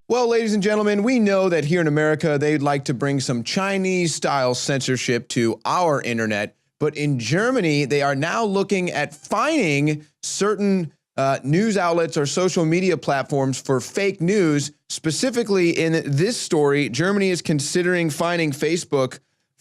Well, ladies and gentlemen, we know that here in America, they'd like to bring some Chinese-style censorship to our internet. But in Germany, they are now looking at fining certain news outlets or social media platforms for fake news. Specifically in this story, Germany is considering fining Facebook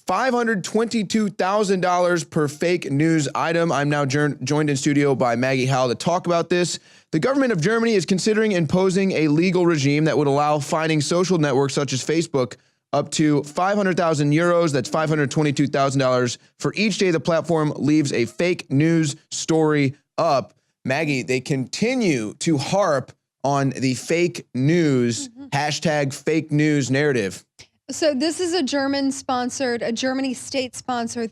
$522,000 per fake news item. I'm now joined in studio by Maggie Howell to talk about this. The government of Germany is considering imposing a legal regime that would allow fining social networks such as Facebook up to 500,000 euros. That's $522,000 for each day the platform leaves a fake news story up. Maggie, they continue to harp on the fake news, hashtag fake news narrative. So this is a Germany state-sponsored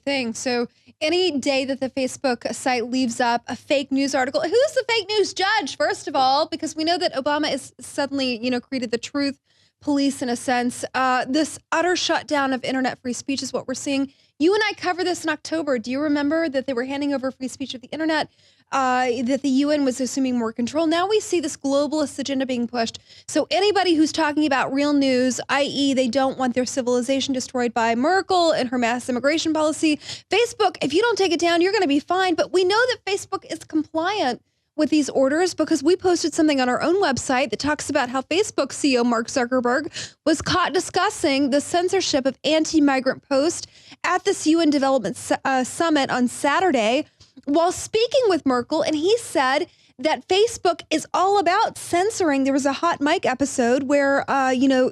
thing. So any day that the Facebook site leaves up a fake news article, who's the fake news judge, first of all? Because we know that Obama is suddenly, created the truth police in a sense. This utter shutdown of internet free speech is what we're seeing. You and I covered this in October. Do you remember that they were handing over free speech of the internet, that the UN was assuming more control? Now we see this globalist agenda being pushed. So anybody who's talking about real news, i.e. they don't want their civilization destroyed by Merkel and her mass immigration policy, Facebook, if you don't take it down, you're going to be fined. But we know that Facebook is compliant with these orders because we posted something on our own website that talks about how Facebook CEO Mark Zuckerberg was caught discussing the censorship of anti-migrant posts at this UN Development Summit on Saturday while speaking with Merkel, and he said that Facebook is all about censoring. There was a hot mic episode where,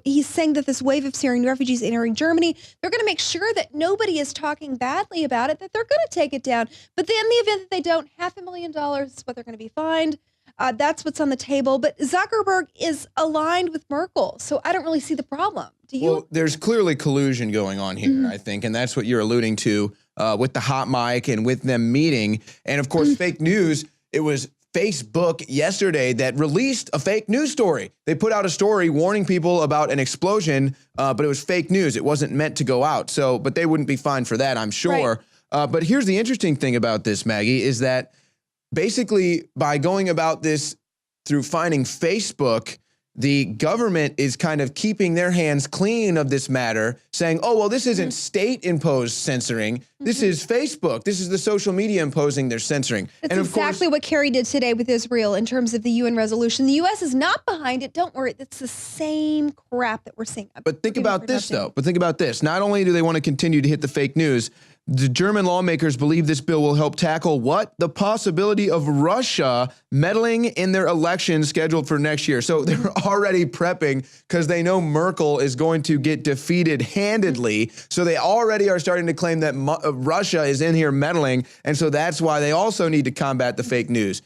he's saying that this wave of Syrian refugees entering Germany, they're going to make sure that nobody is talking badly about it, that they're going to take it down. But then in the event that they don't, $500,000 is what they're going to be fined. That's what's on the table. But Zuckerberg is aligned with Merkel, so I don't really see the problem. Do you? Well, there's clearly collusion going on here, I think, and that's what you're alluding to with the hot mic and with them meeting. And of course, fake news, it was Facebook yesterday that released a fake news story. They put out a story warning people about an explosion, but it was fake news. It wasn't meant to go out. So, but they wouldn't be fined for that, I'm sure. Right. But here's the interesting thing about this, Maggie, is that basically by going about this through fining Facebook, the government is kind of keeping their hands clean of this matter, saying, oh, well, this isn't state-imposed censoring. This is Facebook. This is the social media imposing their censoring. That's and of exactly what Kerry did today with Israel in terms of the UN resolution. The U.S. is not behind it. Don't worry. It's the same crap that we're seeing. But think about this, though. But think about this. Not only do they want to continue to hit the fake news, the German lawmakers believe this bill will help tackle what? The possibility of Russia meddling in their election scheduled for next year. So they're already prepping because they know Merkel is going to get defeated handedly. So they already are starting to claim that Russia is in here meddling. And so that's why they also need to combat the fake news.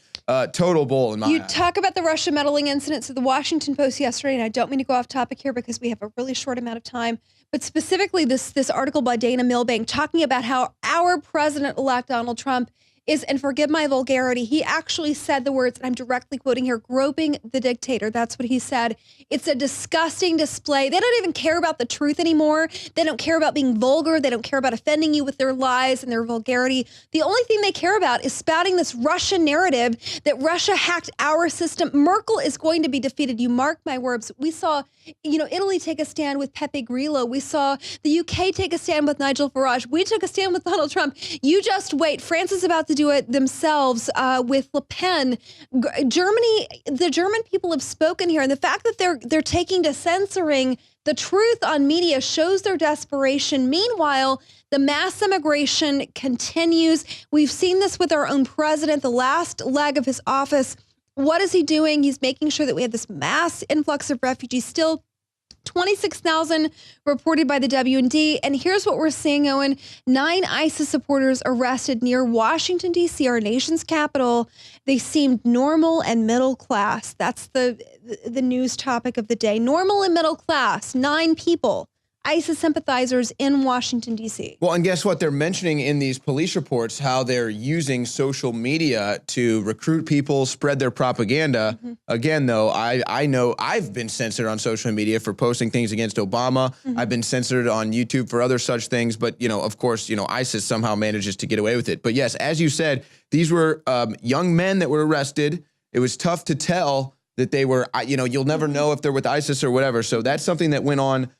Total bull in my eyes. You talk about the Russia meddling incident. So the Washington Post yesterday, and I don't mean to go off topic here because we have a really short amount of time, but specifically this article by Dana Milbank talking about how our president-elect Donald Trump is, and forgive my vulgarity, he actually said the words, and I'm directly quoting here, groping the dictator. That's what he said. It's a disgusting display. They don't even care about the truth anymore. They don't care about being vulgar. They don't care about offending you with their lies and their vulgarity. The only thing they care about is spouting this Russian narrative that Russia hacked our system. Merkel is going to be defeated. You mark my words. We saw, Italy take a stand with Pepe Grillo. We saw the UK take a stand with Nigel Farage. We took a stand with Donald Trump. You just wait. France is about to do it themselves with Le Pen. Germany, the German people have spoken here, and the fact that they're taking to censoring the truth on media shows their desperation. Meanwhile, the mass immigration continues. We've seen this with our own president, the last leg of his office. What is he doing? He's making sure that we have this mass influx of refugees still. 26,000 reported by the WND. And here's what we're seeing, Owen. 9 ISIS supporters arrested near Washington, D.C., our nation's capital. They seemed normal and middle class. That's the news topic of the day. Normal and middle class. 9 people. ISIS sympathizers in Washington, D.C. Well, and guess what? They're mentioning in these police reports how they're using social media to recruit people, spread their propaganda. Again, though, I know I've been censored on social media for posting things against Obama. I've been censored on YouTube for other such things. But, of course, ISIS somehow manages to get away with it. But yes, as you said, these were young men that were arrested. It was tough to tell that they were, you'll never know if they're with ISIS or whatever. So that's something that went on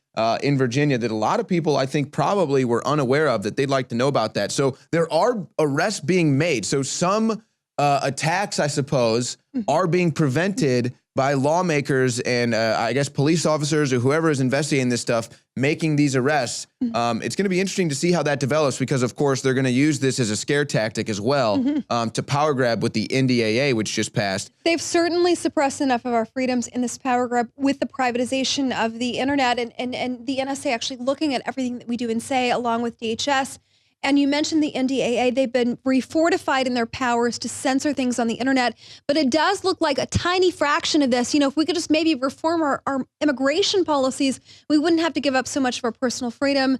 in Virginia that a lot of people, I think, probably were unaware of, that they'd like to know about that. So there are arrests being made. So some attacks, I suppose, are being prevented by lawmakers and I guess police officers or whoever is investigating this stuff, making these arrests. It's going to be interesting to see how that develops because, of course, they're going to use this as a scare tactic as well to power grab with the NDAA, which just passed. They've certainly suppressed enough of our freedoms in this power grab with the privatization of the internet and the NSA actually looking at everything that we do and say along with DHS. And you mentioned the NDAA. They've been refortified in their powers to censor things on the internet. But it does look like a tiny fraction of this. If we could just maybe reform our immigration policies, we wouldn't have to give up so much of our personal freedom.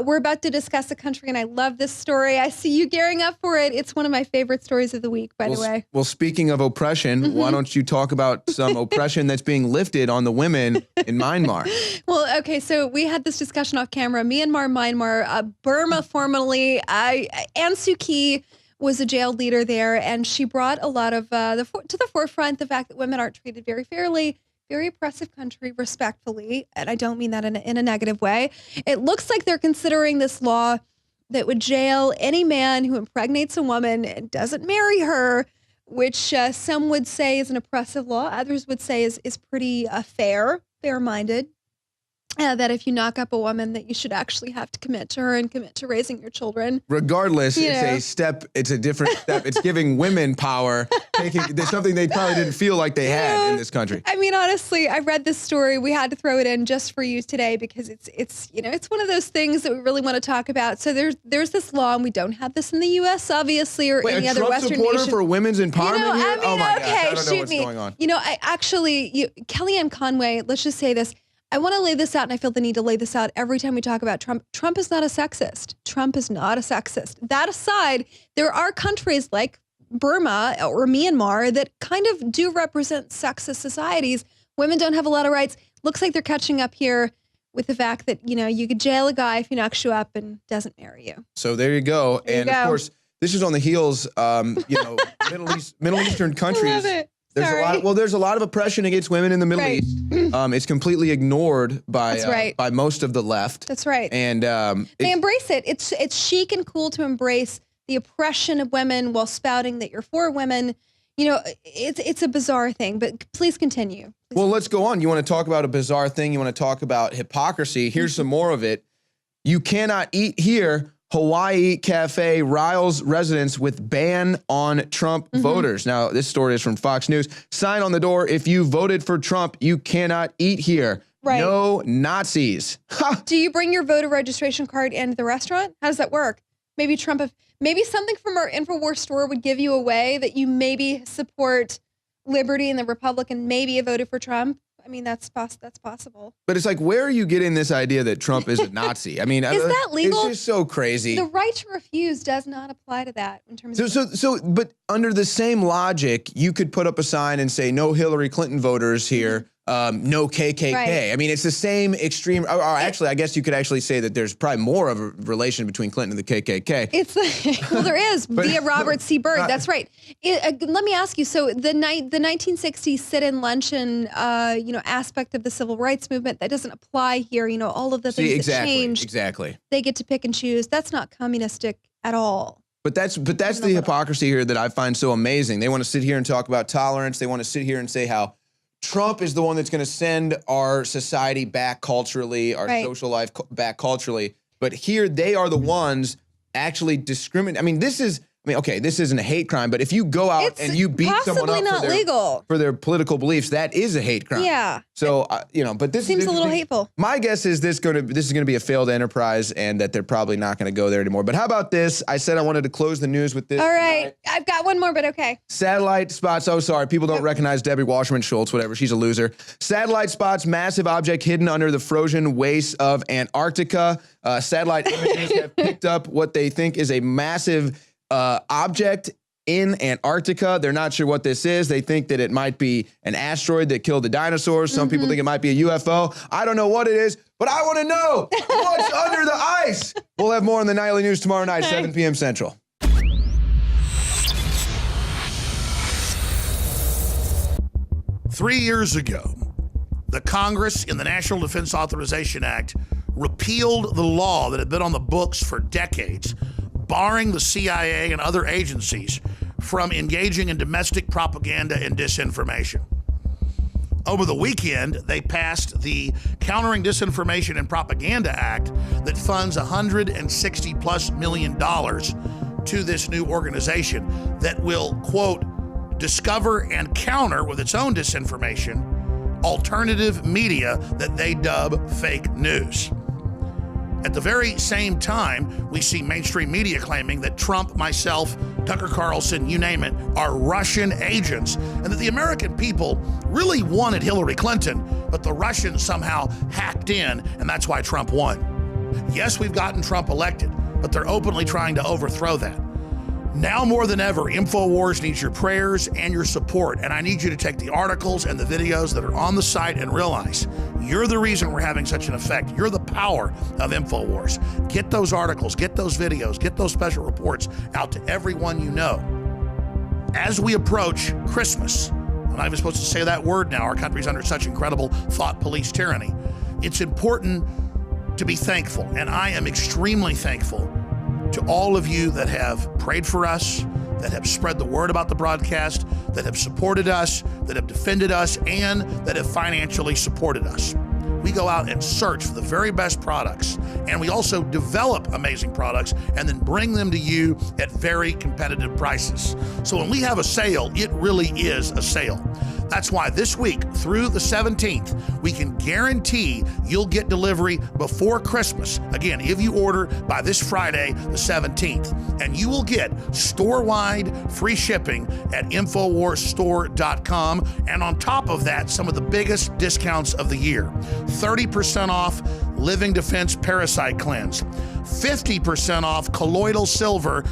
We're about to discuss a country, and I love this story. I see you gearing up for it. It's one of my favorite stories of the week, by the way. Well, speaking of oppression, why don't you talk about some oppression that's being lifted on the women in Myanmar? Well, okay, so we had this discussion off camera. Myanmar, Burma formerly, Aung Suu Kyi was a jailed leader there, and she brought a lot of to the forefront the fact that women aren't treated very fairly. Very oppressive country, respectfully, and I don't mean that in a negative way. It looks like they're considering this law that would jail any man who impregnates a woman and doesn't marry her, which some would say is an oppressive law. Others would say is pretty fair-minded. That if you knock up a woman, that you should actually have to commit to her and commit to raising your children. Regardless, it's a different step. It's giving women power. There's something they probably didn't feel like they had in this country. I mean, honestly, I read this story. We had to throw it in just for you today because it's one of those things that we really want to talk about. So there's this law, and we don't have this in the U.S. obviously, or any other Western nation. Supporter for women's empowerment here? Oh my gosh, I don't know what's going on. Kellyanne Conway, let's just say this. I want to lay this out, and I feel the need to lay this out every time we talk about Trump. Trump is not a sexist. Trump is not a sexist. That aside, there are countries like Burma or Myanmar that kind of do represent sexist societies. Women don't have a lot of rights. Looks like they're catching up here with the fact that, you could jail a guy if he knocks you up and doesn't marry you. So there you go. Of course, this is on the heels, Middle Eastern countries. Love it. There's a lot of oppression against women in the Middle East. It's completely ignored by most of the left. That's right. And they embrace it. It's chic and cool to embrace the oppression of women while spouting that you're for women. It's a bizarre thing, but please continue. Well, let's go on. You want to talk about a bizarre thing? You want to talk about hypocrisy? Here's some more of it. You cannot eat here. Hawaii cafe riles residents with ban on Trump voters. Now, this story is from Fox News. Sign on the door, if you voted for Trump, you cannot eat here. Right. No Nazis. Do you bring your voter registration card into the restaurant? How does that work? Maybe something from our InfoWars store would give you a way that you maybe support liberty and the Republic and maybe you voted for Trump. I mean, that's possible. But it's like, where are you getting this idea that Trump is a Nazi? I mean, is that legal? It's just so crazy. The right to refuse does not apply to that in terms of. But under the same logic, you could put up a sign and say, no Hillary Clinton voters here. No KKK. Right. I mean, it's the same extreme. Or actually, I guess you could actually say that there's probably more of a relation between Clinton and the KKK. Well, there is via Robert C. Byrd. That's right. Let me ask you. So the 1960s sit-in luncheon, aspect of the civil rights movement that doesn't apply here. All of the things that changed. Exactly. They get to pick and choose. That's not communistic at all. But that's the hypocrisy here that I find so amazing. They want to sit here and talk about tolerance. They want to sit here and say how Trump is the one that's going to send our society back culturally, our social life back culturally. But here they are the ones actually discriminate. I mean, this isn't a hate crime, but if you go out and you beat someone up for their political beliefs, that is a hate crime. Yeah. So, but this seems a little hateful. My guess is this is going to be a failed enterprise and that they're probably not going to go there anymore. But how about this? I said I wanted to close the news with this. All right. I've got one more, but okay. Satellite spots. Oh, sorry. People don't recognize Debbie Wasserman Schultz, whatever. She's a loser. Satellite spots massive object hidden under the frozen wastes of Antarctica. Satellite images have picked up what they think is a massive object in Antarctica. They're not sure what this is. They think that it might be an asteroid that killed the dinosaurs. Some people think it might be a UFO. I don't know what it is, but I want to know what's under the ice. We'll have more on the Nightly News tomorrow night, 7 p.m. Central. 3 years ago, the Congress in the National Defense Authorization Act repealed the law that had been on the books for decades, barring the CIA and other agencies from engaging in domestic propaganda and disinformation. Over the weekend, they passed the Countering Disinformation and Propaganda Act that funds $160+ million to this new organization that will, quote, discover and counter with its own disinformation alternative media that they dub fake news. At the very same time, we see mainstream media claiming that Trump, myself, Tucker Carlson, you name it, are Russian agents, and that the American people really wanted Hillary Clinton, but the Russians somehow hacked in, and that's why Trump won. Yes, we've gotten Trump elected, but they're openly trying to overthrow that. Now more than ever, InfoWars needs your prayers and your support, and I need you to take the articles and the videos that are on the site and realize you're the reason we're having such an effect. You're the power of InfoWars. Get those articles, get those videos, get those special reports out to everyone you know. As we approach Christmas, I'm not even supposed to say that word now, our country's under such incredible thought police tyranny. It's important to be thankful, and I am extremely thankful to all of you that have prayed for us, that have spread the word about the broadcast, that have supported us, that have defended us, and that have financially supported us. We go out and search for the very best products, and we also develop amazing products and then bring them to you at very competitive prices. So when we have a sale, it really is a sale. That's why this week through the 17th, we can guarantee you'll get delivery before Christmas. Again, if you order by this Friday, the 17th, and you will get store-wide free shipping at InfoWarsStore.com. And on top of that, some of the biggest discounts of the year. 30% off Living Defense Parasite Cleanse, 50% off Colloidal Silver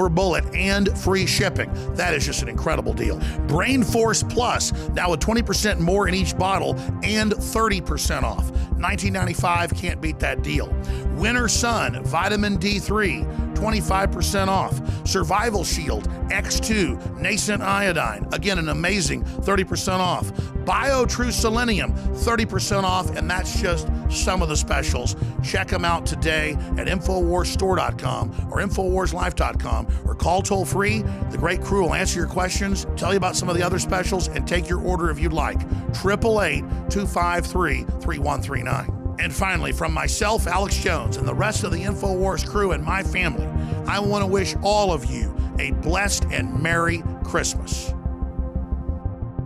Bullet, and free shipping. That is just an incredible deal. Brain Force Plus, now with 20% more in each bottle and 30% off. $19.95, can't beat that deal. Winter Sun, Vitamin D3, 25% off. Survival Shield, X2, Nascent Iodine, again, an amazing 30% off. BioTrue Selenium, 30% off, and that's just some of the specials. Check them out today at InfoWarsStore.com or InfoWarsLife.com, or call toll free. The great crew will answer your questions, tell you about some of the other specials, and take your order if you'd like. 888-253-3139. And finally, from myself, Alex Jones, and the rest of the InfoWars crew and my family, I want to wish all of you a blessed and Merry Christmas.